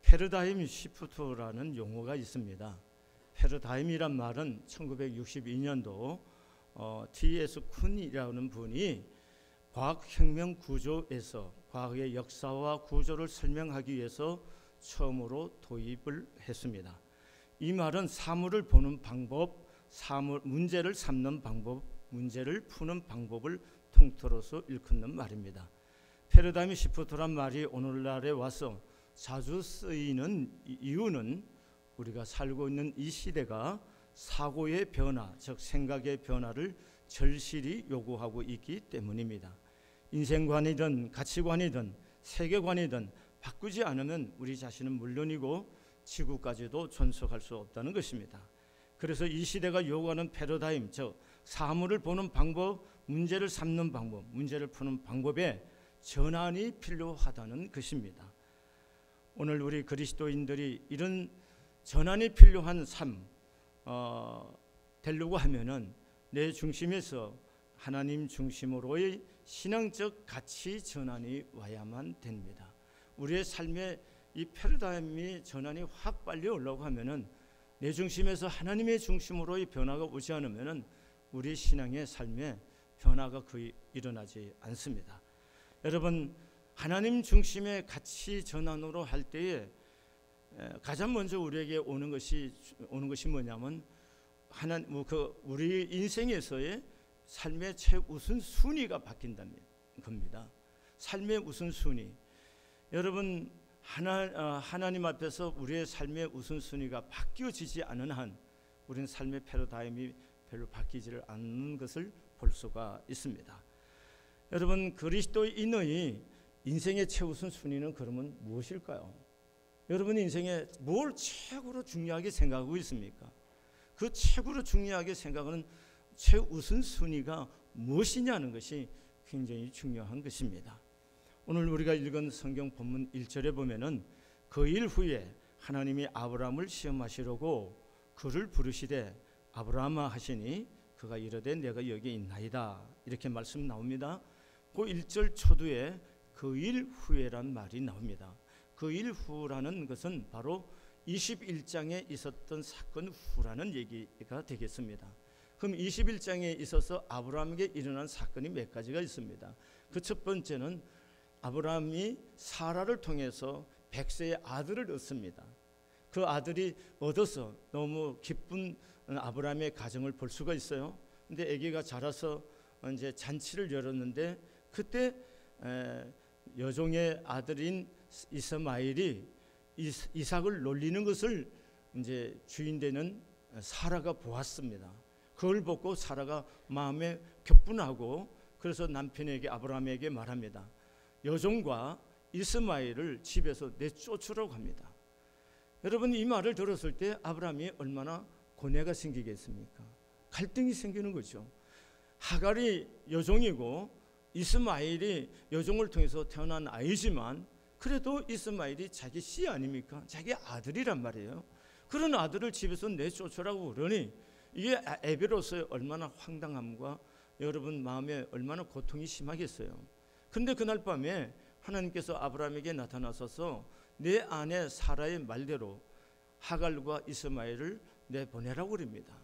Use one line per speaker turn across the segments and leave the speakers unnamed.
패러다임 시프트라는 용어가 있습니다. 패러다임이란 말은 1962년도 T.S. 쿤이라는 분이 과학혁명 구조에서 과학의 역사와 구조를 설명하기 위해서 처음으로 도입을 했습니다. 이 말은 사물을 보는 방법, 문제를 삼는 방법, 문제를 푸는 방법을 통틀어서 일컫는 말입니다. 패러다임 시프트란 말이 오늘날에 와서 자주 쓰이는 이유는 우리가 살고 있는 이 시대가 사고의 변화, 즉 생각의 변화를 절실히 요구하고 있기 때문입니다. 인생관이든 가치관이든 세계관이든 바꾸지 않으면 우리 자신은 물론이고 지구까지도 존속할 수 없다는 것입니다. 그래서 이 시대가 요구하는 패러다임, 즉 사물을 보는 방법, 문제를 삼는 방법, 문제를 푸는 방법에 전환이 필요하다는 것입니다. 오늘 우리 그리스도인들이 이런 전환이 필요한 삶 되려고 하면은 내 중심에서 하나님 중심으로의 신앙적 가치 전환이 와야만 됩니다. 우리의 삶에 이 패러다임이 전환이 확 빨리 오려고 하면은 내 중심에서 하나님의 중심으로의 변화가 오지 않으면은 우리 신앙의 삶에 변화가 거의 일어나지 않습니다. 여러분, 하나님 중심의 가치 전환으로 할 때에 가장 먼저 우리에게 오는 것이 뭐냐면 우리 인생에서의 삶의 최우선 순위가 바뀐다는 겁니다. 삶의 우선 순위. 여러분, 하나님 앞에서 우리의 삶의 우선 순위가 바뀌어지지 않은 한 우리는 삶의 패러다임이 별로 바뀌지를 않는 것을 볼 수가 있습니다. 여러분, 그리스도인의 인생의 최우선 순위는 그러면 무엇일까요? 여러분 인생에 뭘 최고로 중요하게 생각하고 있습니까? 그 최고로 중요하게 생각하는 최우선 순위가 무엇이냐는 것이 굉장히 중요한 것입니다. 오늘 우리가 읽은 성경 본문 1절에 보면은 그 일 후에 하나님이 아브라함을 시험하시려고 그를 부르시되 아브라함아 하시니 그가 이르되 내가 여기 있나이다, 이렇게 말씀 나옵니다. 그 1절 초두에 그 일 후에란 말이 나옵니다. 그 일 후라는 것은 바로 21장에 있었던 사건 후라는 얘기가 되겠습니다. 그럼 21장에 있어서 아브라함에게 일어난 사건이 몇 가지가 있습니다. 그 첫 번째는 아브라함이 사라를 통해서 100세의 아들을 얻습니다. 그 아들이 얻어서 너무 기쁜 아브라함의 가정을 볼 수가 있어요. 근데 아기가 자라서 이제 잔치를 열었는데 그때 여종의 아들인 이스마엘이 이삭을 놀리는 것을 이제 주인 되는 사라가 보았습니다. 그걸 보고 사라가 마음에 격분하고 그래서 남편에게 아브라함에게 말합니다. 여종과 이스마엘을 집에서 내쫓으라고 합니다. 여러분, 이 말을 들었을 때 아브라함이 얼마나 고뇌가 생기겠습니까? 갈등이 생기는 거죠. 하갈이 여종이고 이스마엘이 여종을 통해서 태어난 아이지만 그래도 이스마엘이 자기 씨 아닙니까? 자기 아들이란 말이에요. 그런 아들을 집에서 내쫓으라고 그러니 이게 애비로서의 얼마나 황당함과 여러분 마음에 얼마나 고통이 심하겠어요. 그런데 그날 밤에 하나님께서 아브라함에게 나타나셔서 내 아내 사라의 말대로 하갈과 이스마엘을 내보내라고 그럽니다.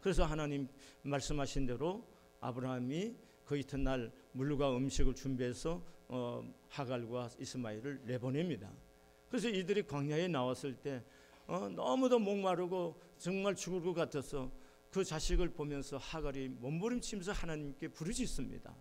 그래서 하나님 말씀하신 대로 아브라함이 그 이튿날 물과 음식을 준비해서 하갈과 이스마엘을 내보냅니다. 그래서 이들이 광야에 나왔을 때 너무도 목마르고 정말 죽을 것 같아서 그 자식을 보면서 하갈이 몸부림치면서 하나님께 부르짖습니다.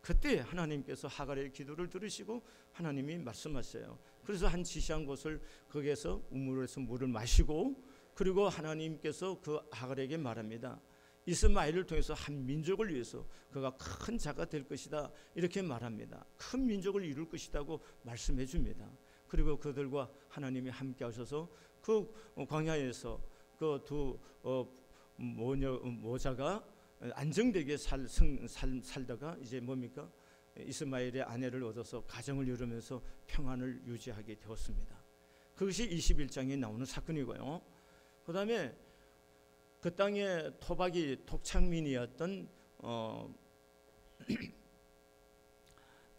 그때 하나님께서 하갈의 기도를 들으시고 하나님이 말씀하셔요. 그래서 한 지시한 곳을 거기에서 우물에서 물을 마시고 그리고 하나님께서 그 하갈에게 말합니다. 이스마엘을 통해서 한 민족을 위해서 그가 큰 자가 될 것이다, 이렇게 말합니다. 큰 민족을 이룰 것이라고 말씀해 줍니다. 그리고 그들과 하나님이 함께 하셔서 그 광야에서 그 두 모자가 안정되게 살다가 이제 뭡니까? 이스마엘의 아내를 얻어서 가정을 이루면서 평안을 유지하게 되었습니다. 그것이 21장에 나오는 사건이고요. 그 다음에 그 땅에 토박이 독창민이었던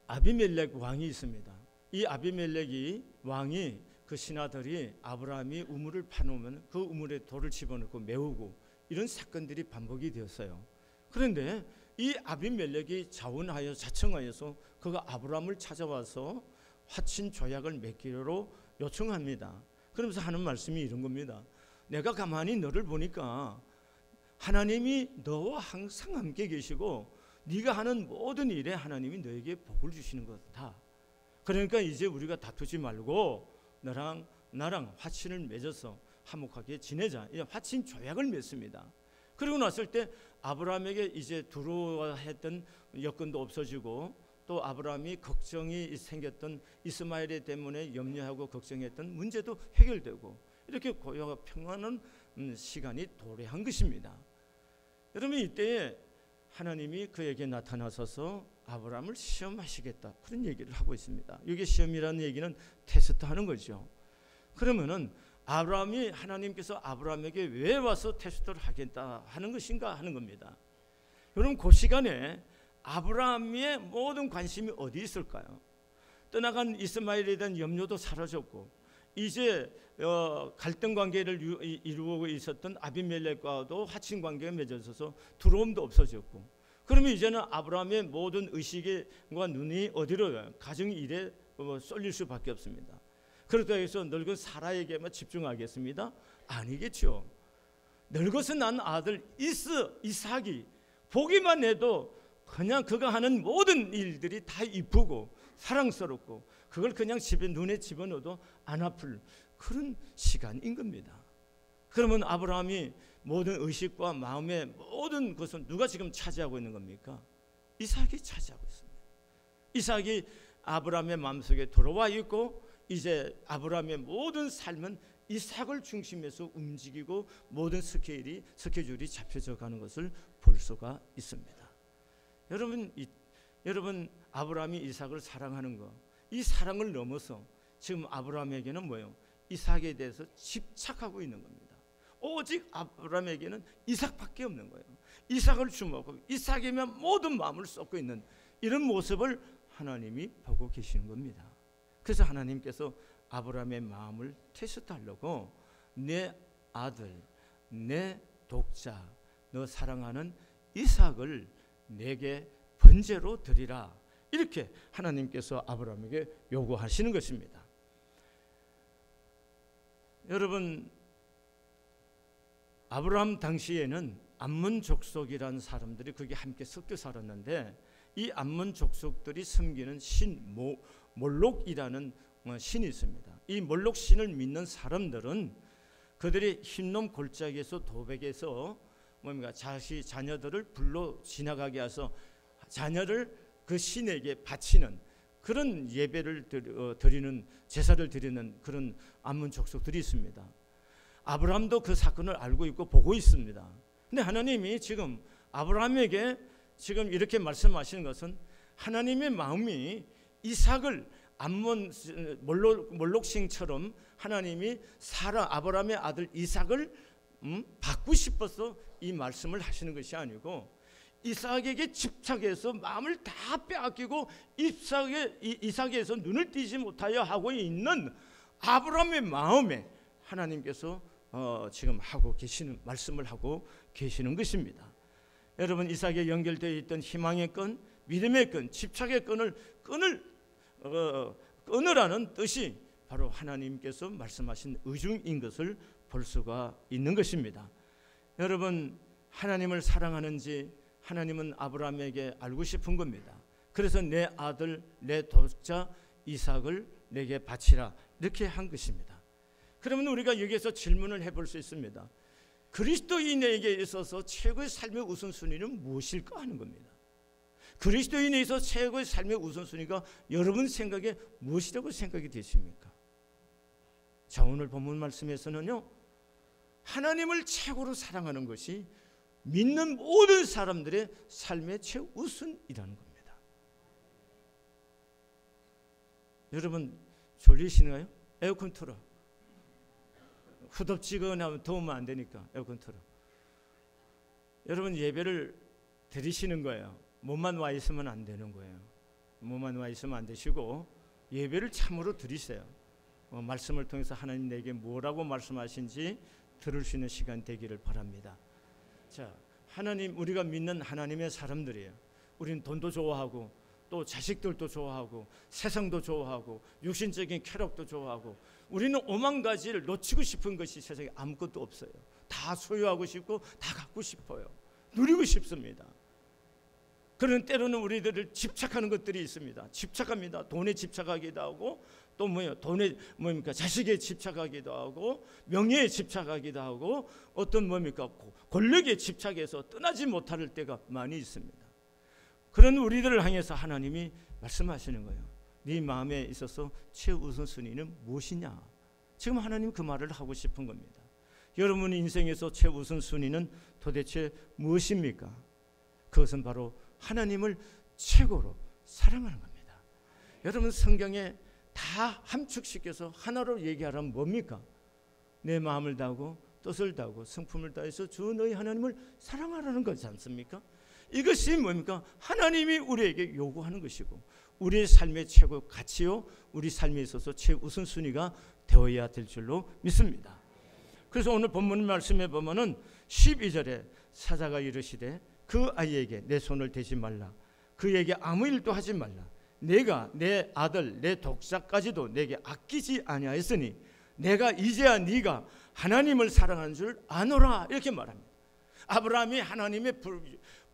아비멜렉 왕이 있습니다. 이 아비멜렉이 왕이 그 그 신하들이 아브라함이 우물을 파놓으면 그 우물에 돌을 집어넣고 메우고 이런 사건들이 반복이 되었어요. 그런데 이 아비멜렉이 자원하여 자청하여서 그가 아브라함을 찾아와서 화친 조약을 맺기로 요청합니다. 그러면서 하는 말씀이 이런 겁니다. 내가 가만히 너를 보니까 하나님이 너와 항상 함께 계시고 네가 하는 모든 일에 하나님이 너에게 복을 주시는 것 같아. 그러니까 이제 우리가 다투지 말고 너랑 나랑 화친을 맺어서 화목하게 지내자. 이제 화친 조약을 맺습니다. 그리고 났을 때 아브라함에게 이제 두려워 했던 여건도 없어지고 또 아브라함이 걱정이 생겼던 이스마엘에 때문에 염려하고 걱정했던 문제도 해결되고 이렇게 고요하고 평안한 시간이 도래한 것입니다. 여러분 이때에 하나님이 그에게 나타나셔서 아브라함을 시험하시겠다 그런 얘기를 하고 있습니다. 이게 시험이라는 얘기는 테스트하는 거죠. 그러면은 아브라함이 하나님께서 아브라함에게 왜 와서 테스트를 하겠다 하는 것인가 하는 겁니다. 여러분 그 시간에 아브라함의 모든 관심이 어디 있을까요? 떠나간 이스마엘에 대한 염려도 사라졌고 이제 갈등 관계를 이루고 있었던 아비멜렉과도 화친 관계가 맺어져서 두려움도 없어졌고 그러면 이제는 아브라함의 모든 의식과 눈이 어디로 가정 일에 쏠릴 수밖에 없습니다. 그렇다고 해서 늙은 사라에게만 집중하겠습니다? 아니겠죠. 늙어서 난 아들 이삭이 보기만 해도 그냥 그가 하는 모든 일들이 다 이쁘고 사랑스럽고 그걸 그냥 눈에 집어넣어도 안 아플 그런 시간인 겁니다. 그러면 아브라함이 모든 의식과 마음의 모든 것은 누가 지금 차지하고 있는 겁니까? 이삭이 차지하고 있습니다. 이삭이 아브라함의 마음속에 들어와 있고 이제 아브라함의 모든 삶은 이삭을 중심에서 움직이고 모든 스케줄이 잡혀져 가는 것을 볼 수가 있습니다. 여러분 아브라함이 이삭을 사랑하는 거, 이 사랑을 넘어서 지금 아브라함에게는 뭐예요? 이삭에 대해서 집착하고 있는 겁니다. 오직 아브라함에게는 이삭밖에 없는 거예요. 이삭을 주목하고 이삭이면 모든 마음을 쏟고 있는 이런 모습을 하나님이 보고 계시는 겁니다. 그래서 하나님께서 아브라함의 마음을 테스트하려고 내 아들, 내 독자, 너 사랑하는 이삭을 내게 번제로 드리라 이렇게 하나님께서 아브라함에게 요구하시는 것입니다. 여러분 아브라함 당시에는 암몬 족속이라는 사람들이 거기 함께 섞여 살았는데 이 암몬 족속들이 섬기는 신 몰록이라는 신이 있습니다. 이 몰록 신을 믿는 사람들은 그들이 흰놈 골짜기에서 도백에서 자녀들을 불러 지나가게 해서 자녀를 그 신에게 바치는 그런 예배를 드리는 제사를 드리는 그런 암몬 족속들이 있습니다. 아브라함도 그 사건을 알고 있고 보고 있습니다. 근데 하나님이 지금 아브라함에게 지금 이렇게 말씀하시는 것은 하나님의 마음이 이삭을 암몬 몰록신처럼 하나님이 아브라함의 아들 이삭을 받고 싶어서 이 말씀을 하시는 것이 아니고 이삭에게 집착해서 마음을 다 빼앗기고 이삭에서 눈을 띄지 못하여 하고 있는 아브라함의 마음에 하나님께서 지금 하고 계시는 말씀을 하고 계시는 것입니다. 여러분 이삭에 연결되어 있던 희망의 끈, 믿음의 끈, 집착의 끈을 끊으라는 뜻이 바로 하나님께서 말씀하신 의중인 것을 볼 수가 있는 것입니다. 여러분 하나님을 사랑하는지 하나님은 아브라함에게 알고 싶은 겁니다. 그래서 내 아들 내 독자 이삭을 내게 바치라 이렇게 한 것입니다. 그러면 우리가 여기에서 질문을 해볼 수 있습니다. 그리스도인에게 있어서 최고의 삶의 우선순위는 무엇일까 하는 겁니다. 그리스도인에 있어서 최고의 삶의 우선순위가 여러분 생각에 무엇이라고 생각이 되십니까? 자 오늘 본문 말씀에서는요 하나님을 최고로 사랑하는 것이 믿는 모든 사람들의 삶의 최우선이라는 겁니다. 여러분 졸리시나요? 에어컨 틀어. 후덥지근하면 더우면 안 되니까 에어컨 틀어. 여러분 예배를 드리시는 거예요. 몸만 와 있으면 안 되는 거예요. 몸만 와 있으면 안 되시고 예배를 참으로 드리세요. 말씀을 통해서 하나님 내게 뭐라고 말씀하신지 들을 수 있는 시간 되기를 바랍니다. 자, 하나님, 우리가 믿는 하나님의 사람들이에요. 우리는 돈도 좋아하고 또 자식들도 좋아하고 세상도 좋아하고 육신적인 쾌락도 좋아하고 우리는 오만 가지를 놓치고 싶은 것이 세상에 아무것도 없어요. 다 소유하고 싶고 다 갖고 싶어요. 누리고 싶습니다. 그런 때로는 우리들을 집착하는 것들이 있습니다. 집착합니다. 돈에 집착하기도 하고 또 돈에 자식에 집착하기도 하고 명예에 집착하기도 하고 어떤 권력에 집착해서 떠나지 못할 때가 많이 있습니다. 그런 우리들을 향해서 하나님이 말씀하시는 거예요. 네 마음에 있어서 최우선순위는 무엇이냐? 지금 하나님 그 말을 하고 싶은 겁니다. 여러분 인생에서 최우선순위는 도대체 무엇입니까? 그것은 바로 하나님을 최고로 사랑하는 겁니다. 여러분 성경에 다 함축시켜서 하나로 얘기하라면 뭡니까? 내 마음을 다하고 뜻을 다하고 성품을 다해서 주 너희 하나님을 사랑하라는 거지 않습니까? 이것이 뭡니까? 하나님이 우리에게 요구하는 것이고 우리의 삶의 최고 가치요 우리 삶에 있어서 최우선순위가 되어야 될 줄로 믿습니다. 그래서 오늘 본문 말씀에 보면은 12절에 사자가 이르시되 그 아이에게 내 손을 대지 말라. 그에게 아무 일도 하지 말라. 내가 내 아들 내 독자까지도 내게 아끼지 아니하였으니 내가 이제야 네가 하나님을 사랑하는 줄 아노라. 이렇게 말합니다. 아브라함이 하나님의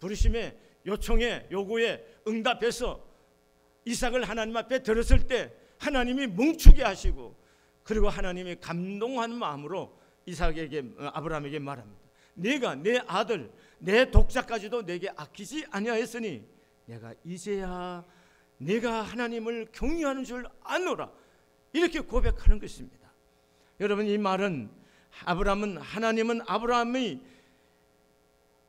부르심에 요청에 요구에 응답해서 이삭을 하나님 앞에 들었을 때 하나님이 멈추게 하시고 그리고 하나님이 감동한 마음으로 아브라함에게 말합니다. 내가 내 아들 내 독자까지도 내게 아끼지 아니하였으니 내가 이제야 내가 하나님을 경외하는 줄 아노라. 이렇게 고백하는 것입니다. 여러분 이 말은 하나님은 아브라함의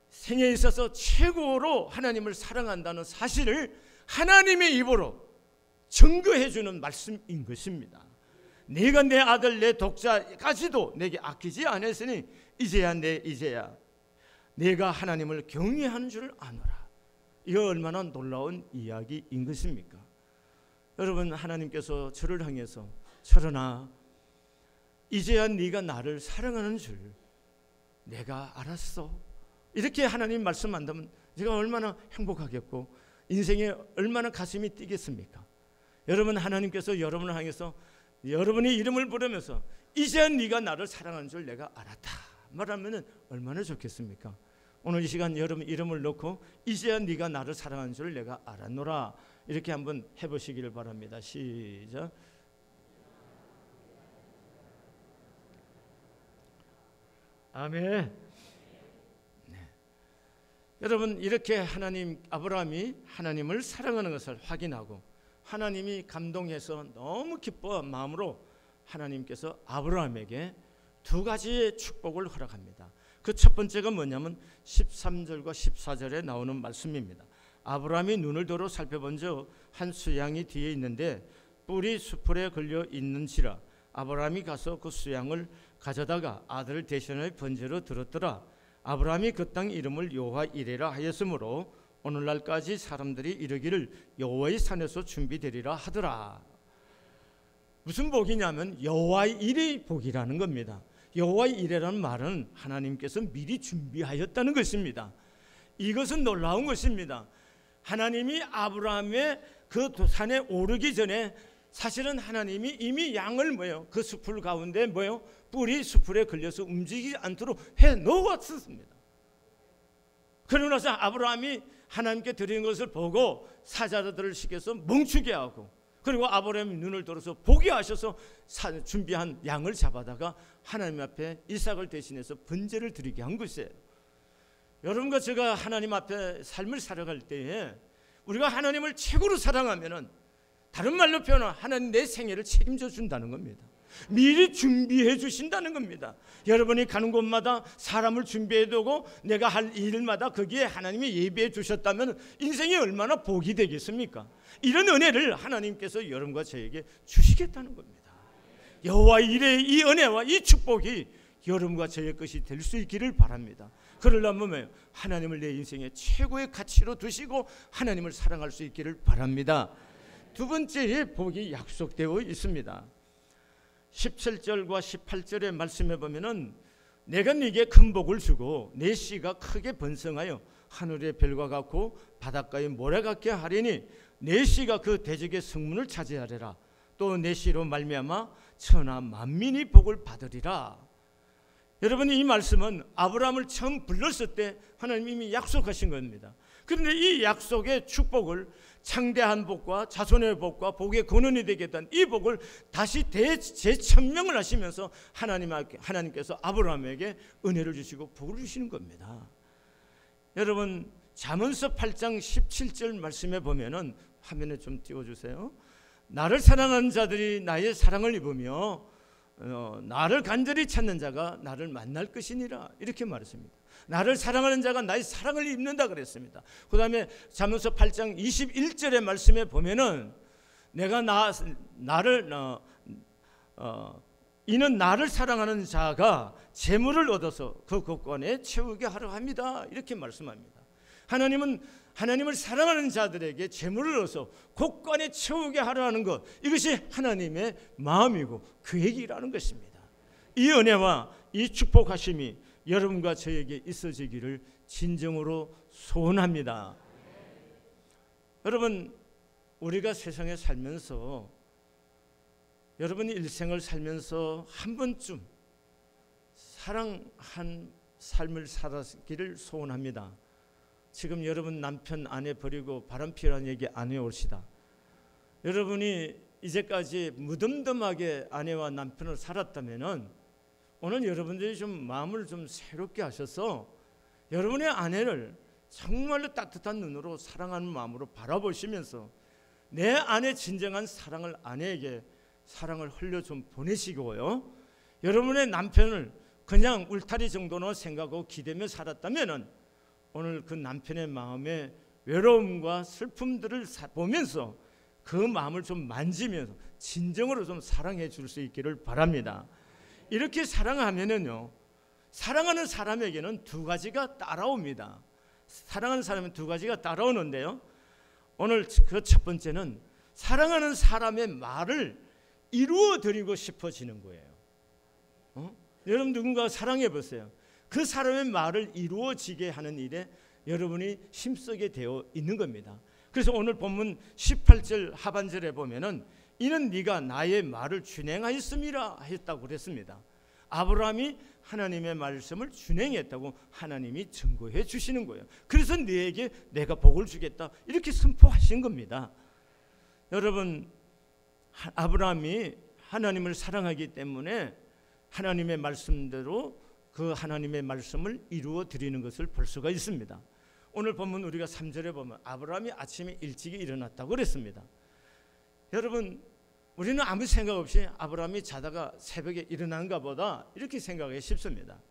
생에 있어서 최고로 하나님을 사랑한다는 사실을 하나님의 입으로 증거해 주는 말씀인 것입니다. 내가 내 아들 내 독자까지도 내게 아끼지 않았으니 이제야 내가 하나님을 경외하는 줄 아노라. 이거 얼마나 놀라운 이야기인 것입니까? 여러분 하나님께서 저를 향해서 철원아 이제야 네가 나를 사랑하는 줄 내가 알았어. 이렇게 하나님 말씀한다면 제가 얼마나 행복하겠고 인생에 얼마나 가슴이 뛰겠습니까? 여러분 하나님께서 여러분을 향해서 여러분의 이름을 부르면서 이제야 네가 나를 사랑하는 줄 내가 알았다 말하면 얼마나 좋겠습니까? 오늘 이 시간 여러분 이름을 넣고 이제야 네가 나를 사랑하는 줄 내가 알았노라. 이렇게 한번 해보시기를 바랍니다. 시작. 아멘. 네. 여러분 이렇게 아브라함이 하나님을 사랑하는 것을 확인하고 하나님이 감동해서 너무 기뻐한 마음으로 하나님께서 아브라함에게 두 가지의 축복을 허락합니다. 그 첫 번째가 뭐냐면 13절과 14절에 나오는 말씀입니다. 아브라함이 눈을 들어 살펴본 적 한 수양이 뒤에 있는데 뿔이 수풀에 걸려 있는지라 아브라함이 가서 그 수양을 가져다가 아들을 대신하여 번제로 드렸더라. 아브라함이 그 땅 이름을 여호와 이레라 하였으므로 오늘날까지 사람들이 이르기를 여호와의 산에서 준비되리라 하더라. 무슨 복이냐면 여호와의 일의 복이라는 겁니다. 여호와의 일이라는 말은 하나님께서 미리 준비하였다는 것입니다. 이것은 놀라운 것입니다. 하나님이 아브라함의 그 산에 오르기 전에 사실은 하나님이 이미 양을 그 수풀 가운데 뿔이 수풀에 걸려서 움직이지 않도록 해 놓았습니다. 그러고 나서 아브라함이 하나님께 드린 것을 보고 사자들을 시켜서 멈추게 하고 그리고 아브라함이 눈을 들어서 보게 하셔서 준비한 양을 잡아다가 하나님 앞에 이삭을 대신해서 번제를 드리게 한 것이에요. 여러분과 제가 하나님 앞에 삶을 살아갈 때에 우리가 하나님을 최고로 사랑하면은 다른 말로 표현하면 하나님 내 생애를 책임져 준다는 겁니다. 미리 준비해 주신다는 겁니다. 여러분이 가는 곳마다 사람을 준비해 두고 내가 할 일마다 거기에 하나님이 예비해 주셨다면 인생이 얼마나 복이 되겠습니까? 이런 은혜를 하나님께서 여러분과 저에게 주시겠다는 겁니다. 여호와의 일의 이 은혜와 이 축복이 여러분과 저의 것이 될 수 있기를 바랍니다. 그러려면 하나님을 내 인생의 최고의 가치로 두시고 하나님을 사랑할 수 있기를 바랍니다. 두 번째의 복이 약속되어 있습니다. 17절과 18절의 말씀해 보면은 내가 네게 큰 복을 주고 내 씨가 크게 번성하여 하늘의 별과 같고 바닷가의 모래 같게 하리니 내 씨가 그 대적의 성문을 차지하리라. 또 내 씨로 말미암아 천하 만민이 복을 받으리라. 여러분, 이 말씀은 아브라함을 처음 불렀을 때 하나님이 이미 약속하신 겁니다. 그런데 이 약속의 축복을 창대한 복과 자손의 복과 복의 근원이 되겠다는 이 복을 다시 재천명을 하시면서 하나님께서 아브라함에게 은혜를 주시고 복을 주시는 겁니다. 여러분, 잠언서 8장 17절 말씀에 보면은 화면에 좀 띄워주세요. 나를 사랑하는 자들이 나의 사랑을 입으며 나를 간절히 찾는 자가 나를 만날 것이니라, 이렇게 말했습니다. 나를 사랑하는 자가 나의 사랑을 입는다 그랬습니다. 그 다음에 잠언서 8장 21절의 말씀에 보면은 내가 이는 나를 사랑하는 자가 재물을 얻어서 그 곳간에 채우게 하려 합니다, 이렇게 말씀합니다. 하나님은 하나님을 사랑하는 자들에게 재물을 얻어서 곳간에 채우게 하려 하는 것, 이것이 하나님의 마음이고 계획이라는 것입니다. 이 은혜와 이 축복하심이 여러분과 저에게 있어지기를 진정으로 소원합니다. 여러분, 우리가 세상에 살면서, 여러분이 일생을 살면서 한 번쯤 사랑한 삶을 살았기를 소원합니다. 지금 여러분 남편 아내 버리고 바람피라는 얘기 안 해올시다. 여러분이 이제까지 무덤덤하게 아내와 남편을 살았다면은 오늘 여러분들이 좀 마음을 좀 새롭게 하셔서 여러분의 아내를 정말로 따뜻한 눈으로 사랑하는 마음으로 바라보시면서 내 안에 진정한 사랑을 아내에게 사랑을 흘려 좀 보내시고요. 여러분의 남편을 그냥 울타리 정도로 생각하고 기대며 살았다면은 오늘 그 남편의 마음에 외로움과 슬픔들을 보면서 그 마음을 좀 만지면서 진정으로 좀 사랑해 줄 수 있기를 바랍니다. 이렇게 사랑하면은요, 사랑하는 사람에게는 두 가지가 따라옵니다. 사랑하는 사람은 두 가지가 따라오는데요, 오늘 그 첫 번째는 사랑하는 사람의 말을 이루어 드리고 싶어지는 거예요. 여러분 누군가 사랑해 보세요. 그 사람의 말을 이루어지게 하는 일에 여러분이 힘쓰게 되어 있는 겁니다. 그래서 오늘 본문 18절 하반절에 보면은 이는 네가 나의 말을 준행하였음이라 했다고 그랬습니다. 아브라함이 하나님의 말씀을 준행했다고 하나님이 증거해 주시는 거예요. 그래서 네에게 내가 복을 주겠다, 이렇게 선포하신 겁니다. 여러분, 아브라함이 하나님을 사랑하기 때문에 하나님의 말씀대로 그 하나님의 말씀을 이루어 드리는 것을 볼 수가 있습니다. 오늘 본문 우리가 3절에 보면 아브라함이 아침에 일찍이 일어났다고 그랬습니다. 여러분, 우리는 아무 생각 없이 아브라함이 자다가 새벽에 일어난가 보다 이렇게 생각하기 쉽습니다.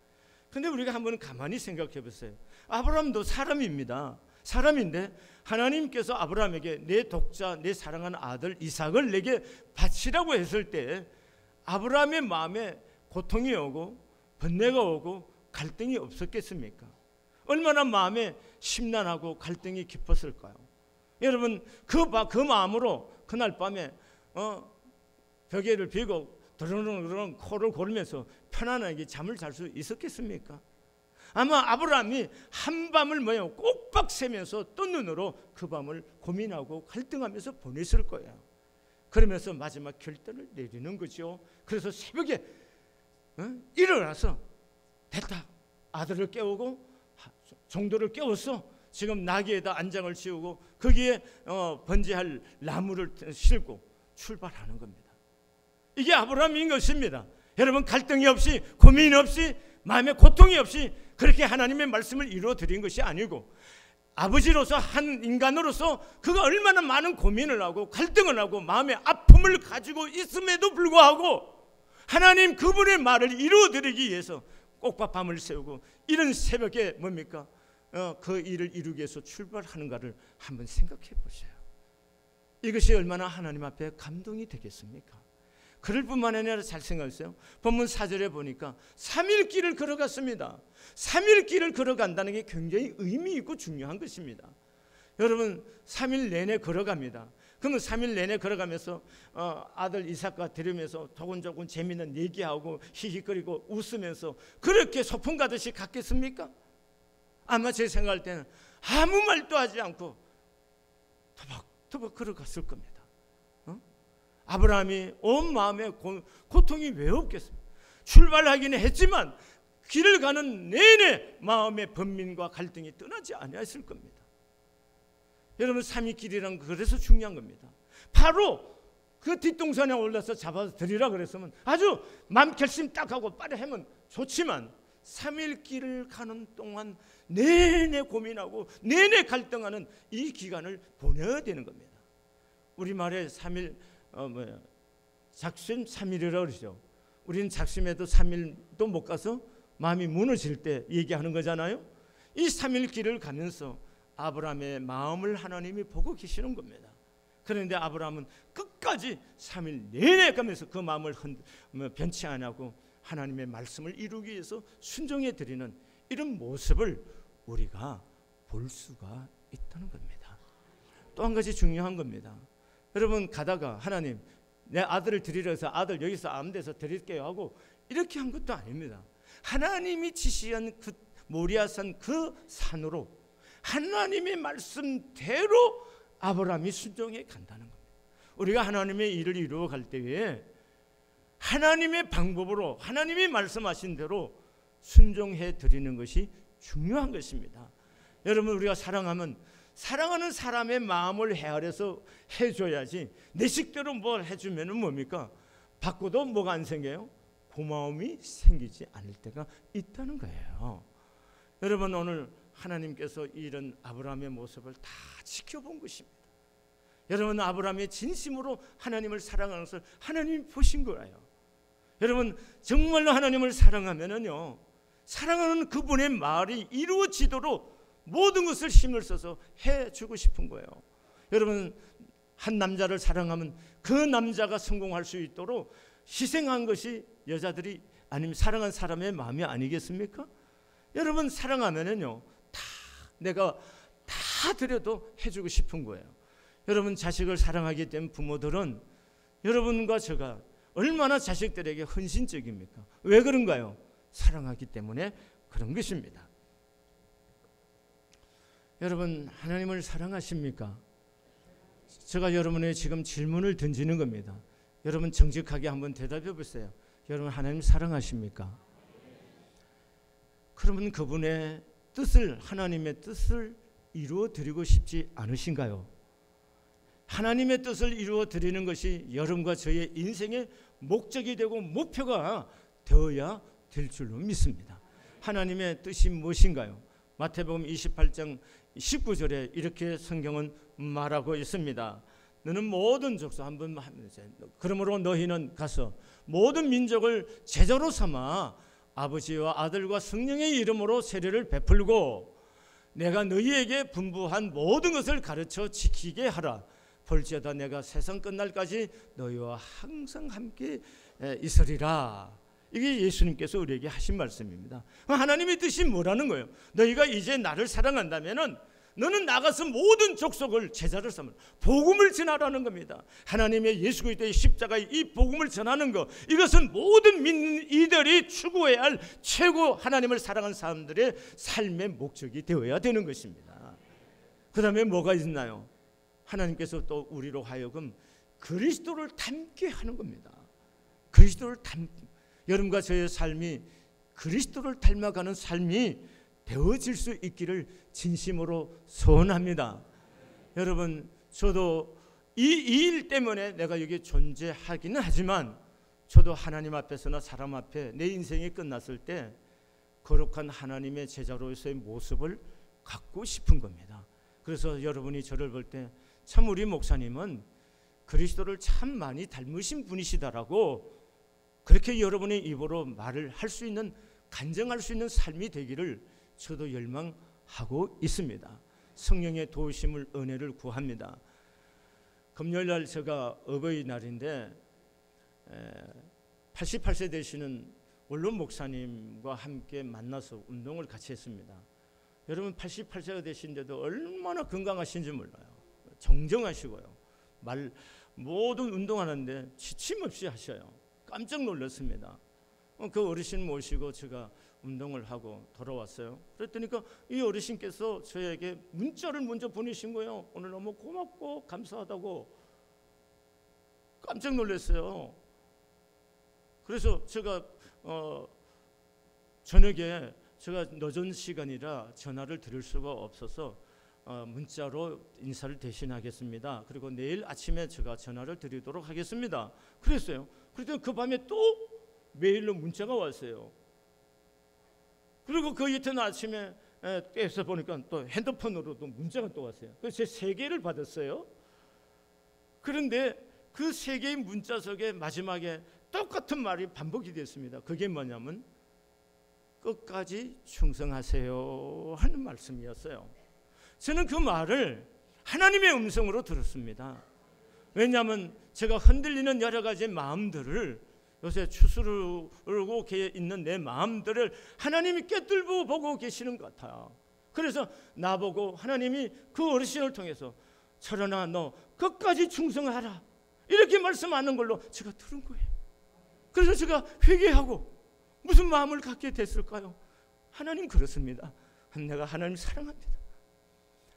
그런데 우리가 한번 가만히 생각해 보세요. 아브라함도 사람입니다. 사람인데 하나님께서 아브라함에게 내 독자, 내 사랑하는 아들 이삭을 내게 바치라고 했을 때 아브라함의 마음에 고통이 오고 번뇌가 오고 갈등이 없었겠습니까? 얼마나 마음에 심란하고 갈등이 깊었을까요? 여러분, 그 마음으로 그날 밤에 벽에를 비고 드르렁드르렁 코를 고르면서 편안하게 잠을 잘 수 있었겠습니까? 아마 아브라함이 한밤을 꼭박 새면서 뜬 눈으로 그 밤을 고민하고 갈등하면서 보냈을 거예요. 그러면서 마지막 결단을 내리는 거죠. 그래서 새벽에 일어나서 됐다, 아들을 깨우고 종도를 깨웠어, 지금 나귀에다 안장을 씌우고 거기에 번제할 나무를 싣고 출발하는 겁니다. 이게 아브라함인 것입니다. 여러분, 갈등이 없이 고민 없이 마음에 고통이 없이 그렇게 하나님의 말씀을 이루어 드린 것이 아니고, 아버지로서 한 인간으로서 그가 얼마나 많은 고민을 하고 갈등을 하고 마음의 아픔을 가지고 있음에도 불구하고 하나님 그분의 말을 이루어드리기 위해서 꼭밤을 세우고 이런 새벽에 뭡니까? 그 일을 이루기 위해서 출발하는가를 한번 생각해 보세요. 이것이 얼마나 하나님 앞에 감동이 되겠습니까? 그럴 뿐만 아니라 잘 생각하세요. 본문 4절에 보니까 3일 길을 걸어갔습니다. 3일 길을 걸어간다는 게 굉장히 의미 있고 중요한 것입니다. 여러분, 3일 내내 걸어갑니다. 그러면 3일 내내 걸어가면서 아들 이삭과 들으면서 조곤조곤 재미있는 얘기하고 히히거리고 웃으면서 그렇게 소풍 가듯이 갔겠습니까? 아마 제 생각할 때는 아무 말도 하지 않고 터벅터벅 걸어갔을 겁니다. 아브라함이 온 마음에 고통이 왜 없겠습니까? 출발하기는 했지만 길을 가는 내내 마음의 번민과 갈등이 떠나지 아니했을 겁니다. 여러분, 3일 길이란 그래서 중요한 겁니다. 바로 그 뒷동산에 올라서 잡아서 드리라 그랬으면 아주 마음 결심 딱 하고 빨리 하면 좋지만 3일 길을 가는 동안 내내 고민하고 내내 갈등하는 이 기간을 보내야 되는 겁니다. 우리말에 3일 작심 3일이라고 그러죠. 우리는 작심해도 3일도 못 가서 마음이 무너질 때 얘기하는 거잖아요. 이 3일 길을 가면서 아브라함의 마음을 하나님이 보고 계시는 겁니다. 그런데 아브라함은 끝까지 3일 내내 가면서 그 마음을 변치 안 하고 하나님의 말씀을 이루기 위해서 순종해 드리는 이런 모습을 우리가 볼 수가 있다는 겁니다. 또 한 가지 중요한 겁니다. 여러분, 가다가 하나님 내 아들을 드리려 해서 아들 여기서 아무 데서 드릴게요 하고 이렇게 한 것도 아닙니다. 하나님이 지시한 그 모리아산 그 산으로 하나님의 말씀대로 아브라함이 순종해 간다는 겁니다. 우리가 하나님의 일을 이루어 갈 때에 하나님의 방법으로 하나님이 말씀하신 대로 순종해 드리는 것이 중요한 것입니다. 여러분, 우리가 사랑하는 사람의 마음을 헤아려서 해줘야지 내 식대로 뭘 해주면 뭡니까? 받고도 뭐가 안 생겨요? 고마움이 생기지 않을 때가 있다는 거예요. 여러분, 오늘 하나님께서 이런 아브라함의 모습을 다 지켜본 것입니다. 여러분, 아브라함이 진심으로 하나님을 사랑하는 것을 하나님이 보신 거예요. 여러분, 정말로 하나님을 사랑하면은요, 사랑하는 그분의 말이 이루어지도록 모든 것을 힘을 써서 해주고 싶은 거예요. 여러분, 한 남자를 사랑하면 그 남자가 성공할 수 있도록 희생한 것이 여자들이 아니면 사랑한 사람의 마음이 아니겠습니까? 여러분, 사랑하면은요, 내가 다 드려도 해주고 싶은 거예요. 여러분, 자식을 사랑하기 때문에 부모들은 여러분과 제가 얼마나 자식들에게 헌신적입니까? 왜 그런가요? 사랑하기 때문에 그런 것입니다. 여러분, 하나님을 사랑하십니까? 제가 여러분의 지금 질문을 던지는 겁니다. 여러분, 정직하게 한번 대답해 보세요. 여러분, 하나님 사랑하십니까? 그러면 그분의 뜻을, 하나님의 뜻을 이루어 드리고 싶지 않으신가요? 하나님의 뜻을 이루어 드리는 것이 여러분과 저의 인생의 목적이 되고 목표가 되어야 될 줄로 믿습니다. 하나님의 뜻이 무엇인가요? 마태복음 28장 19절에 이렇게 성경은 말하고 있습니다. 너는 모든 족속 한번 그러므로 너희는 가서 모든 민족을 제자로 삼아 아버지와 아들과 성령의 이름으로 세례를 베풀고 내가 너희에게 분부한 모든 것을 가르쳐 지키게 하라. 볼지어다 내가 세상 끝날까지 너희와 항상 함께 있으리라. 이게 예수님께서 우리에게 하신 말씀입니다. 하나님의 뜻이 뭐라는 거예요? 너희가 이제 나를 사랑한다면은 너는 나가서 모든 족속을 제자를 삼으라. 복음을 전하라는 겁니다. 하나님의 예수 그리스도의 십자가의 이 복음을 전하는 것, 이것은 모든 이들이 추구해야 할 최고 하나님을 사랑하는 사람들의 삶의 목적이 되어야 되는 것입니다. 그 다음에 뭐가 있나요? 하나님께서 또 우리로 하여금 그리스도를 닮게 하는 겁니다. 그리스도를 여러분과 저의 삶이 그리스도를 닮아가는 삶이 되어질 수 있기를 진심으로 소원합니다. 여러분, 저도 이 일 때문에 내가 여기 존재하기는 하지만 저도 하나님 앞에서나 사람 앞에 내 인생이 끝났을 때 거룩한 하나님의 제자로서의 모습을 갖고 싶은 겁니다. 그래서 여러분이 저를 볼 때 참 우리 목사님은 그리스도를 참 많이 닮으신 분이시다라고 그렇게 여러분의 입으로 말을 할 수 있는, 간증할 수 있는 삶이 되기를 저도 열망하고 있습니다. 성령의 도우심을, 은혜를 구합니다. 금요일날 제가 어버이날인데 88세 되시는 원룸 목사님과 함께 만나서 운동을 같이 했습니다. 여러분, 88세가 되신데도 얼마나 건강하신지 몰라요. 정정하시고요. 모든 운동하는데 지침 없이 하셔요. 깜짝 놀랐습니다. 그 어르신 모시고 제가 운동을 하고 돌아왔어요. 그랬더니 이 어르신께서 저에게 문자를 먼저 보내신 거예요. 오늘 너무 고맙고 감사하다고. 깜짝 놀랐어요. 그래서 제가 저녁에 제가 늦은 시간이라 전화를 드릴 수가 없어서 문자로 인사를 대신하겠습니다. 그리고 내일 아침에 제가 전화를 드리도록 하겠습니다. 그랬어요. 그랬더니 그 밤에 또 메일로 문자가 왔어요. 그리고 그 이튿날 아침에 깨서 보니까 또 핸드폰으로도 문자가 또 왔어요. 그래서 제 3개를 받았어요. 그런데 그 3개의 문자 속에 마지막에 똑같은 말이 반복이 됐습니다. 그게 뭐냐면 끝까지 충성하세요 하는 말씀이었어요. 저는 그 말을 하나님의 음성으로 들었습니다. 왜냐하면 제가 흔들리는 여러 가지 마음들을, 요새 추스르고 있는 내 마음들을 하나님이 꿰뚫고 보고 계시는 것 같아요. 그래서 나보고 하나님이 그 어르신을 통해서 철원아 너 끝까지 충성하라 이렇게 말씀하는 걸로 제가 들은 거예요. 그래서 제가 회개하고 무슨 마음을 갖게 됐을까요? 하나님 그렇습니다. 내가 하나님 사랑합니다.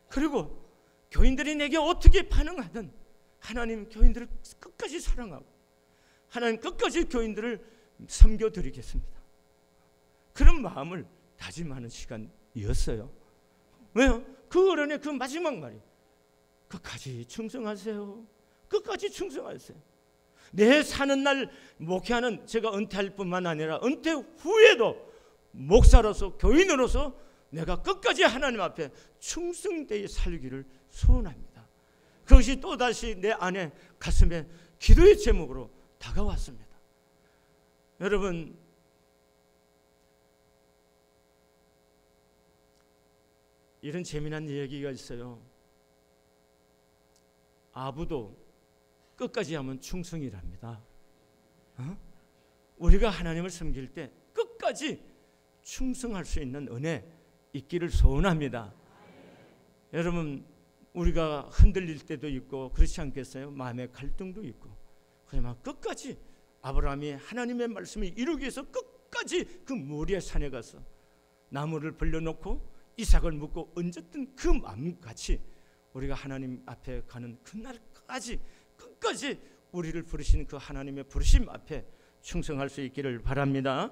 그리고 교인들이 내게 어떻게 반응하든 하나님 교인들을 끝까지 사랑하고 하나님 끝까지 교인들을 섬겨드리겠습니다. 그런 마음을 다짐하는 시간이었어요. 왜요? 그 어른의 그 마지막 말이 끝까지 충성하세요. 끝까지 충성하세요. 내 사는 날 목회하는 제가 은퇴할 뿐만 아니라 은퇴 후에도 목사로서 교인으로서 내가 끝까지 하나님 앞에 충성되이 살기를 소원합니다. 그것이 또다시 내 안에 가슴에 기도의 제목으로 다가왔습니다. 여러분, 이런 재미난 얘기가 있어요. 아부도 끝까지 하면 충성이랍니다. 우리가 하나님을 섬길 때 끝까지 충성할 수 있는 은혜 있기를 소원합니다. 여러분, 우리가 흔들릴 때도 있고 그렇지 않겠어요? 마음의 갈등도 있고. 그러면 끝까지 아브라함이 하나님의 말씀을 이루기 위해서 끝까지 그 모리아 산에 가서 나무를 벌려놓고 이삭을 묻고 얹었던 그 마음같이 우리가 하나님 앞에 가는 그날까지 끝까지 우리를 부르신 그 하나님의 부르심 앞에 충성할 수 있기를 바랍니다.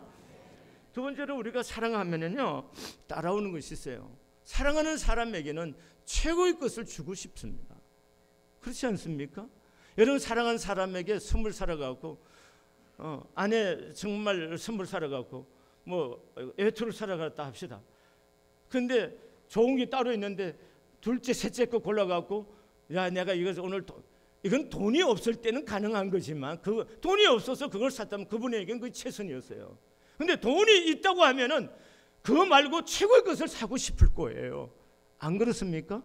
두 번째로 우리가 사랑하면은요 따라오는 것이 있어요. 사랑하는 사람에게는 최고의 것을 주고 싶습니다. 그렇지 않습니까? 여러분, 사랑하는 사람에게 선물 사러가고 아내 정말 선물 사러가고 뭐 외투를 사러갔다 합시다. 근데 좋은 게 따로 있는데 둘째 셋째 거 골라갖고 야 내가 이거 오늘 이건 돈이 없을 때는 가능한 거지만 그 돈이 없어서 그걸 샀다면 그분에게는 그게 최선이었어요. 근데 돈이 있다고 하면은 그거 말고 최고의 것을 사고 싶을 거예요. 안 그렇습니까?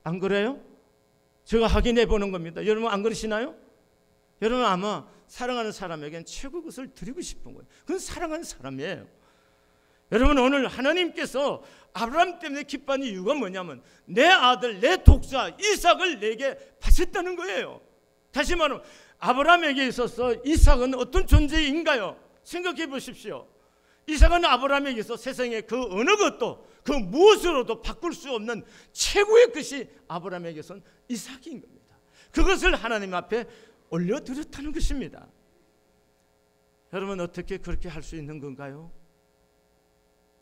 안 그래요? 제가 확인해 보는 겁니다. 여러분 안 그러시나요? 여러분 아마 사랑하는 사람에겐 최고의 것을 드리고 싶은 거예요. 그건 사랑하는 사람이에요. 여러분, 오늘 하나님께서 아브라함 때문에 기뻐하는 이유가 뭐냐면 내 아들, 내 독자 이삭을 내게 바쳤다는 거예요. 다시 말하면 아브라함에게 있어서 이삭은 어떤 존재인가요? 생각해 보십시오. 이삭은 아브라함에게 있어 세상의 그 어느 것도 그 무엇으로도 바꿀 수 없는 최고의 것이 아브라함에게선 이삭인 겁니다. 그것을 하나님 앞에 올려드렸다는 것입니다. 여러분, 어떻게 그렇게 할 수 있는 건가요?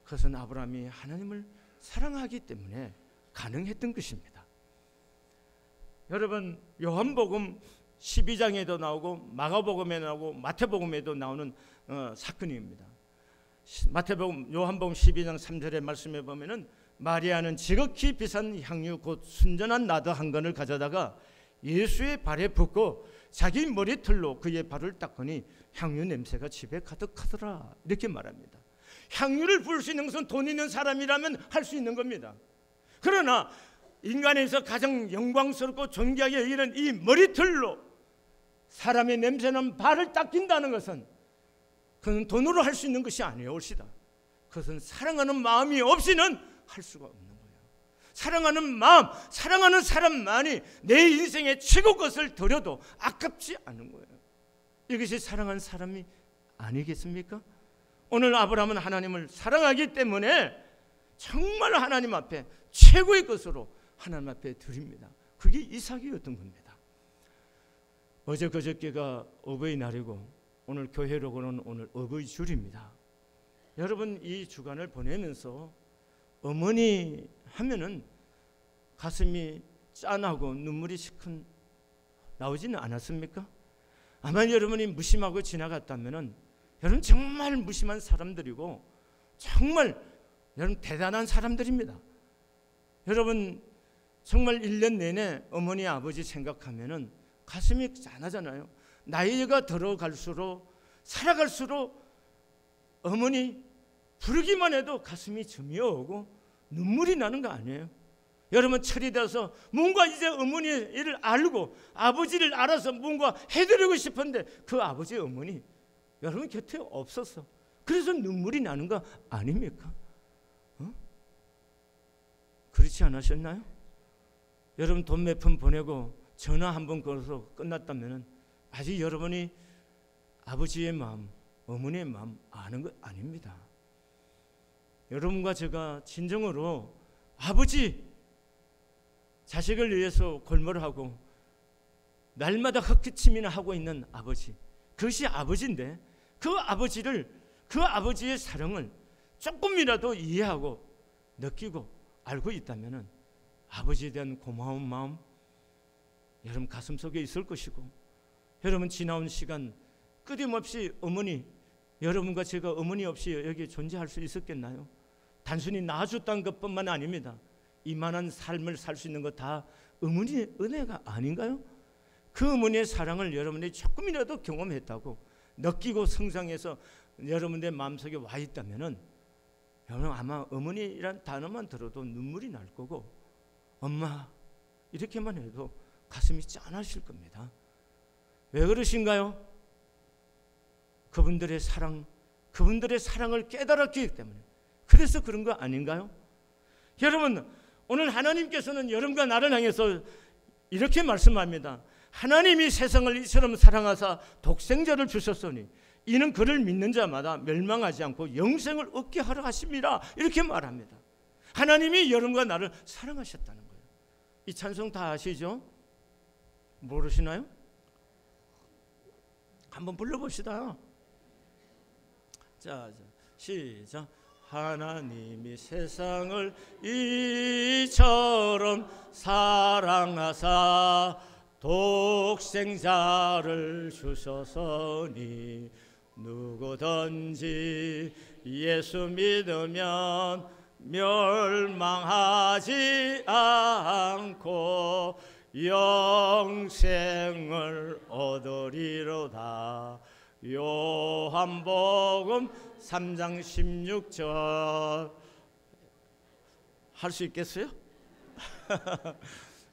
그것은 아브라함이 하나님을 사랑하기 때문에 가능했던 것입니다. 여러분, 요한복음 12장에도 나오고 마가복음에도 나오고 마태복음에도 나오는 사건입니다. 요한복음 12장 3절의 말씀에 보면은 마리아는 지극히 비싼 향유 곧 순전한 나드 한 건을 가져다가 예수의 발에 붓고 자기 머리털로 그의 발을 닦으니 향유 냄새가 집에 가득하더라 이렇게 말합니다. 향유를 부을 수 있는 것은 돈 있는 사람이라면 할 수 있는 겁니다. 그러나 인간에서 가장 영광스럽고 존귀하게 여기는 이 머리털로 사람의 냄새나는 발을 닦인다는 것은 그건 돈으로 할 수 있는 것이 아니에요. 옳시다. 그것은 사랑하는 마음이 없이는 할 수가 없는 거예요. 사랑하는 마음, 사랑하는 사람만이 내 인생의 최고 것을 드려도 아깝지 않은 거예요. 이것이 사랑하는 사람이 아니겠습니까? 오늘 아브라함은 하나님을 사랑하기 때문에 정말 하나님 앞에 최고의 것으로 하나님 앞에 드립니다. 그게 이삭이었던 겁니다. 어제 그저께가 어버이날이고 오늘 교회로는 오늘 어버이줄입니다. 여러분, 이 주간을 보내면서 어머니 하면은 가슴이 짠하고 눈물이 시큰 나오지는 않았습니까? 아마 여러분이 무심하고 지나갔다면은 여러분 정말 무심한 사람들이고 정말 여러분 대단한 사람들입니다. 여러분 정말 1년 내내 어머니 아버지 생각하면은 가슴이 짠하잖아요. 나이가 들어갈수록 살아갈수록 어머니 부르기만 해도 가슴이 저미어오고 눈물이 나는 거 아니에요? 여러분 철이 들어서 뭔가 이제 어머니의 일을 알고 아버지를 알아서 뭔가 해드리고 싶은데 그 아버지 어머니 여러분 곁에 없었어. 그래서 눈물이 나는 거 아닙니까? 그렇지 않으셨나요? 여러분 돈 몇 푼 보내고 전화 한 번 걸어서 끝났다면 아직 여러분이 아버지의 마음, 어머니의 마음 아는 것 아닙니다. 여러분과 제가 진정으로 아버지 자식을 위해서 골몰하고 날마다 헛기침이나 하고 있는 아버지, 그것이 아버지인데 그 아버지의 사랑을 조금이라도 이해하고 느끼고 알고 있다면 아버지에 대한 고마운 마음 여러분 가슴속에 있을 것이고, 여러분 지나온 시간 끊임없이 어머니, 여러분과 제가 어머니 없이 여기 존재할 수 있었겠나요? 단순히 낳아줬다는 것뿐만 아닙니다. 이만한 삶을 살 수 있는 것 다 어머니의 은혜가 아닌가요? 그 어머니의 사랑을 여러분이 조금이라도 경험했다고 느끼고 성장해서 여러분의 마음속에 와 있다면 여러분 아마 어머니란 단어만 들어도 눈물이 날 거고 엄마 이렇게만 해도 가슴이 짠하실 겁니다. 왜 그러신가요? 그분들의 사랑을 깨달았기 때문에 그래서 그런 거 아닌가요? 여러분 오늘 하나님께서는 여러분과 나를 향해서 이렇게 말씀합니다. 하나님이 세상을 이처럼 사랑하사 독생자를 주셨으니 이는 그를 믿는 자마다 멸망하지 않고 영생을 얻게 하려 하심이라 이렇게 말합니다. 하나님이 여러분과 나를 사랑하셨다는 거예요. 이 찬송 다 아시죠? 모르시나요? 한번 불러봅시다. 자, 시작. 하나님이 세상을 이처럼 사랑하사 독생자를 주셨으니 누구든지 예수 믿으면 멸망하지 않고 영생을 얻으리로다. 요한복음 3장 16절 할 수 있겠어요?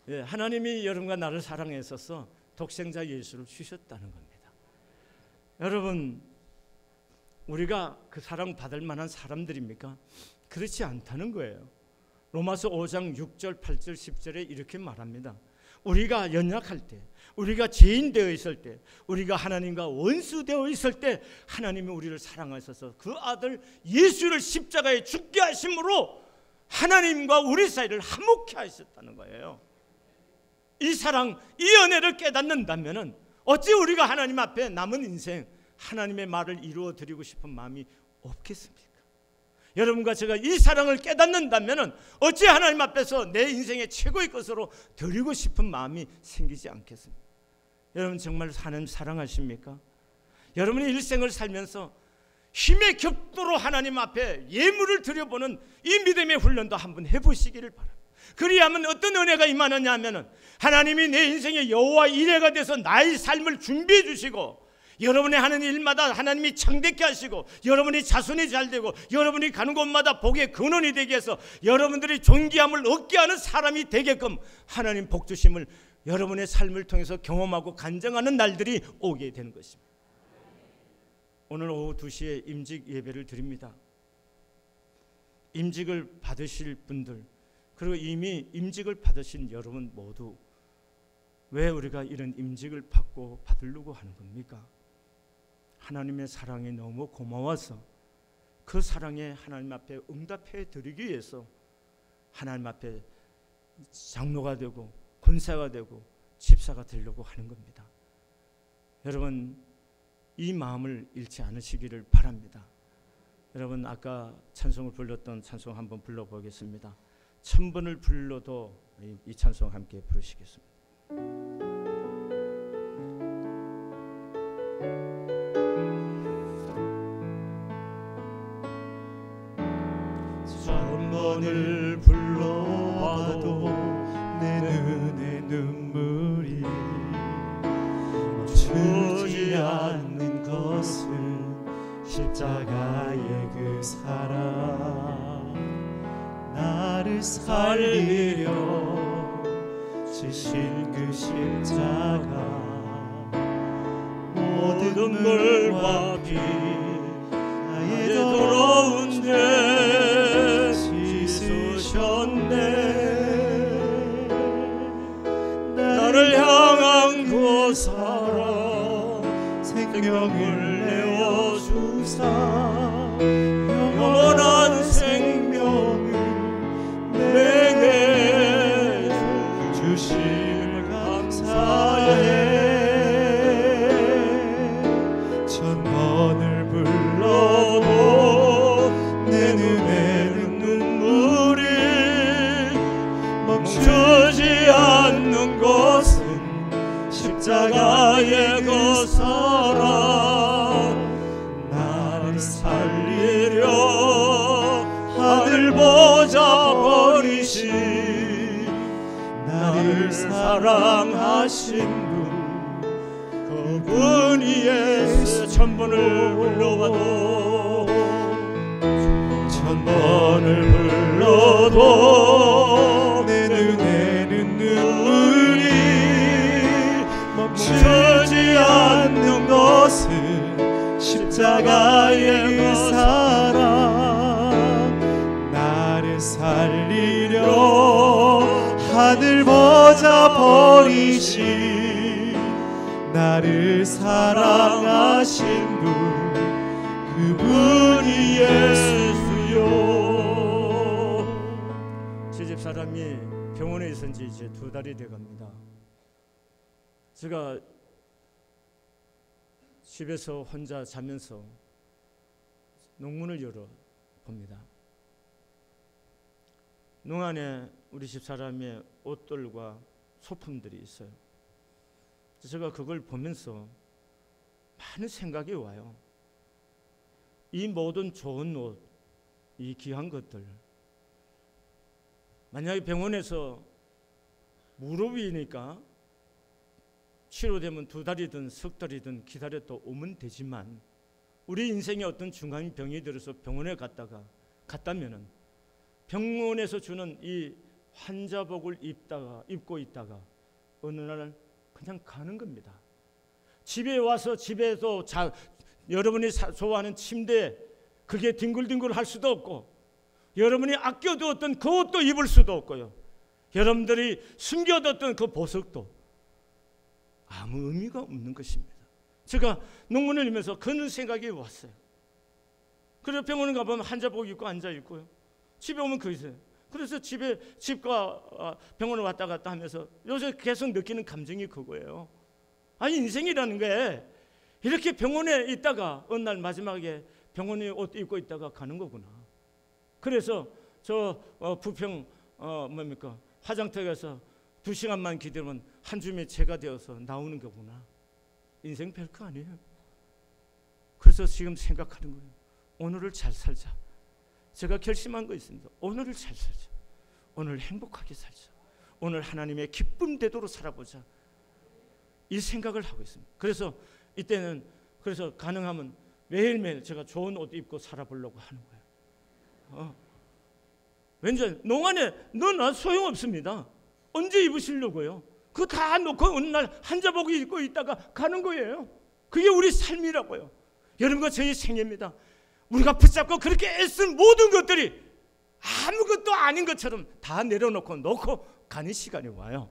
예, 하나님이 여러분과 나를 사랑했어서 독생자 예수를 주셨다는 겁니다. 여러분 우리가 그 사랑 받을 만한 사람들입니까? 그렇지 않다는 거예요. 로마서 5장 6절 8절 10절에 이렇게 말합니다. 우리가 연약할 때, 우리가 죄인 되어 있을 때, 우리가 하나님과 원수 되어 있을 때 하나님이 우리를 사랑하셔서 그 아들 예수를 십자가에 죽게 하심으로 하나님과 우리 사이를 화목케 하셨다는 거예요. 이 사랑, 이 은혜를 깨닫는다면 어찌 우리가 하나님 앞에 남은 인생 하나님의 말을 이루어 드리고 싶은 마음이 없겠습니까? 여러분과 제가 이 사랑을 깨닫는다면 어찌 하나님 앞에서 내 인생의 최고의 것으로 드리고 싶은 마음이 생기지 않겠습니까? 여러분 정말 하나님 사랑하십니까? 여러분의 일생을 살면서 힘에 겹도록 하나님 앞에 예물을 드려보는 이 믿음의 훈련도 한번 해보시기를 바랍니다. 그리하면 어떤 은혜가 임하느냐 하면 하나님이 내 인생의 여호와 이레가 돼서 나의 삶을 준비해 주시고 여러분이 하는 일마다 하나님이 창대케 하시고 여러분이 자손이 잘 되고 여러분이 가는 곳마다 복의 근원이 되게 해서 여러분들이 존귀함을 얻게 하는 사람이 되게끔 하나님 복 주심을 여러분의 삶을 통해서 경험하고 간증하는 날들이 오게 되는 것입니다. 오늘 오후 2시에 임직 예배를 드립니다. 임직을 받으실 분들 그리고 이미 임직을 받으신 여러분 모두 왜 우리가 이런 임직을 받으려고 하는 겁니까? 하나님의 사랑이 너무 고마워서 그 사랑에 하나님 앞에 응답해 드리기 위해서 하나님 앞에 장로가 되고 권사가 되고 집사가 되려고 하는 겁니다. 여러분, 이 마음을 잃지 않으시기를 바랍니다. 여러분, 아까 찬송을 불렀던 찬송 한번 불러보겠습니다. 1000번을 불러도 이 찬송 함께 부르시겠습니다.
천번을 불러봐도 내 눈에 눈물이 멈추지 않는 것은 십자가의 그 사랑, 나를 살리려 지신 그 십자가, 모든 물과 피 나의 더러운 죄 씻으셨네. 나를 향한 그 사랑, 생명을 내어주사 영원한 생명을 내게 주심을 감사해. 천번을 불러도 내 눈에는 눈물이 멈추지 않는 것은 십자가의 그 사랑, 나를 살리려 하늘 보좌 버리신 나를 사랑하신 분, 그분이 예수. 천번을 불러봐도 천번을 불러도 내 눈에는 눈물이 멈추지 않는 것은 십자가의 그 사랑, 나를 살리려 하늘 보좌 버리신 나를 사랑하신 분, 그분이 예수요.
제 집사람이 병원에 있은 지 이제 2달이 돼갑니다. 제가 집에서 혼자 자면서 농문을 열어 봅니다. 농 안에 우리 집사람의 옷들과 소품들이 있어요. 제가 그걸 보면서 많은 생각이 와요. 이 모든 좋은 옷, 이 귀한 것들, 만약에 병원에서 무릎이니까 치료되면 2달이든 석 달이든 기다렸다 오면 되지만, 우리 인생에 어떤 중간 병이 들어서 병원에 갔다면은 병원에서 주는 이 환자복을 입고 있다가 어느 날 그냥 가는 겁니다. 집에 와서 집에도 여러분이 좋아하는 침대, 그게 뒹굴뒹굴 할 수도 없고, 여러분이 아껴두었던 그 옷도 입을 수도 없고요, 여러분들이 숨겨뒀던 그 보석도 아무 의미가 없는 것입니다. 제가 논문을 읽으면서 그런 생각이 왔어요. 그래서 병원에 가보면 환자복 입고 앉아있고요, 집에 오면 그 있어요. 그래서 집과 병원을 왔다 갔다 하면서 요새 계속 느끼는 감정이 그거예요. 아니, 인생이라는 게 이렇게 병원에 있다가 어느 날 마지막에 병원에 옷 입고 있다가 가는 거구나. 그래서 저 부평 화장터에 가서 2시간만 기다리면 한 줌의 재가 되어서 나오는 거구나. 인생 별거 아니에요. 그래서 지금 생각하는 거예요. 오늘을 잘 살자. 제가 결심한 거 있습니다. 오늘을 잘 살자. 오늘 행복하게 살자. 오늘 하나님의 기쁨 되도록 살아보자. 이 생각을 하고 있습니다. 그래서 이때는 가능하면 매일매일 제가 좋은 옷 입고 살아보려고 하는 거예요. 왠지 농안에 넣어놔 소용없습니다. 언제 입으시려고요? 그거 다 놓고 어느 날 한자복 입고 있다가 가는 거예요. 그게 우리 삶이라고요. 여러분과 저희 생애입니다. 우리가 붙잡고 그렇게 애쓴 모든 것들이 아무것도 아닌 것처럼 다 놓고 가는 시간이 와요.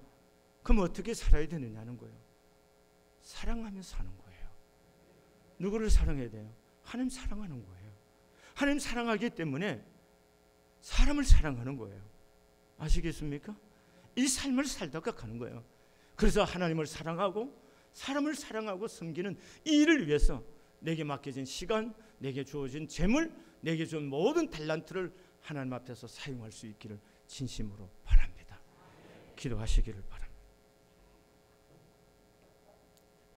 그럼 어떻게 살아야 되느냐는 거예요. 사랑하며 사는 거예요. 누구를 사랑해야 돼요? 하나님 사랑하는 거예요. 하나님 사랑하기 때문에 사람을 사랑하는 거예요. 아시겠습니까? 이 삶을 살다가 가는 거예요. 그래서 하나님을 사랑하고 사람을 사랑하고 섬기는 이 일을 위해서 내게 맡겨진 시간, 내게 주어진 재물, 내게 준 모든 달란트를 하나님 앞에서 사용할 수 있기를 진심으로 바랍니다. 기도하시기를 바랍니다.